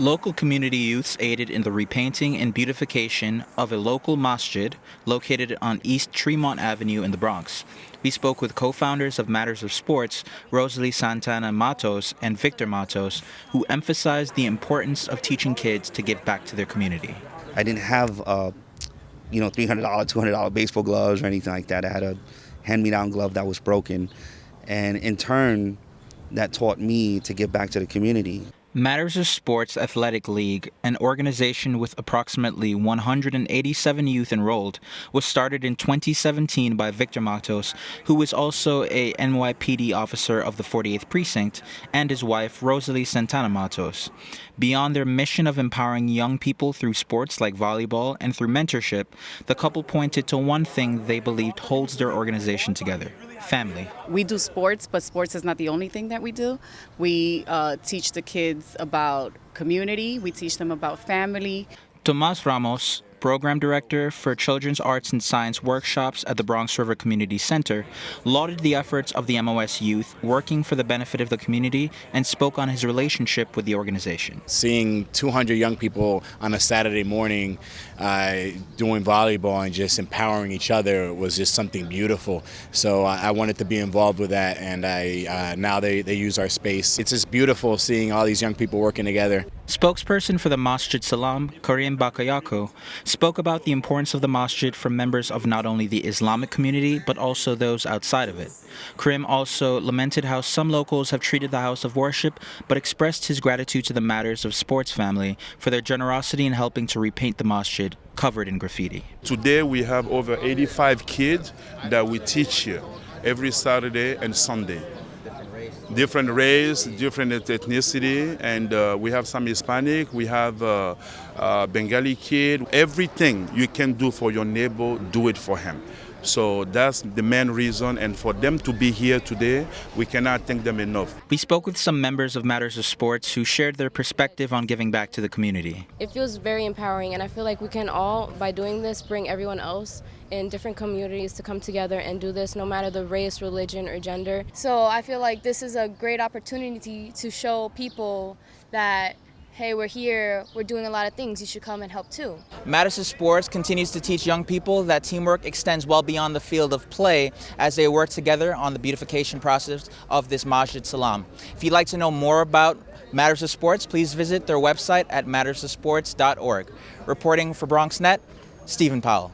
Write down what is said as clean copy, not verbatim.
Local community youths aided in the repainting and beautification of a local masjid located on East Tremont Avenue in the Bronx. We spoke with co-founders of Matters of Sports, Rosalie Santana Matos and Victor Matos, who emphasized the importance of teaching kids to give back to their community. I didn't have, $300, $200 baseball gloves or anything like that. I had a hand-me-down glove that was broken. And in turn, that taught me to give back to the community. Matters of Sports Athletic League, an organization with approximately 187 youth enrolled, was started in 2017 by Victor Matos, who is also a NYPD officer of the 48th Precinct, and his wife, Rosalie Santana Matos. Beyond their mission of empowering young people through sports like volleyball and through mentorship, the couple pointed to one thing they believed holds their organization together: family. We do sports, but sports is not the only thing that we do. We teach the kids about community. We teach them about family. Tomas Ramos, Program Director for Children's Arts and Science Workshops at the Bronx River Community Center, lauded the efforts of the MOS youth working for the benefit of the community and spoke on his relationship with the organization. Seeing 200 young people on a Saturday morning doing volleyball and just empowering each other was just something beautiful. So I wanted to be involved with that, and now they use our space. It's just beautiful seeing all these young people working together. Spokesperson for the Masjid Salam, Karim Bakayako, spoke about the importance of the masjid for members of not only the Islamic community, but also those outside of it. Karim also lamented how some locals have treated the house of worship, but expressed his gratitude to the Matters of Sports family for their generosity in helping to repaint the masjid covered in graffiti. Today we have over 85 kids that we teach here every Saturday and Sunday. Different race, different ethnicity, and we have some Hispanic, we have Bengali kid. Everything you can do for your neighbor, do it for him. So that's the main reason, and for them to be here today, we cannot thank them enough. We spoke with some members of Matters of Sports who shared their perspective on giving back to the community. It feels very empowering, and I feel like we can all, by doing this, bring everyone else in different communities to come together and do this, no matter the race, religion, or gender. So I feel like this is a great opportunity to show people that, hey, we're here, we're doing a lot of things, you should come and help too. Matters of Sports continues to teach young people that teamwork extends well beyond the field of play as they work together on the beautification process of this Masjid Salam. If you'd like to know more about Matters of Sports, please visit their website at mattersofsports.org. Reporting for BronxNet, Stephen Powell.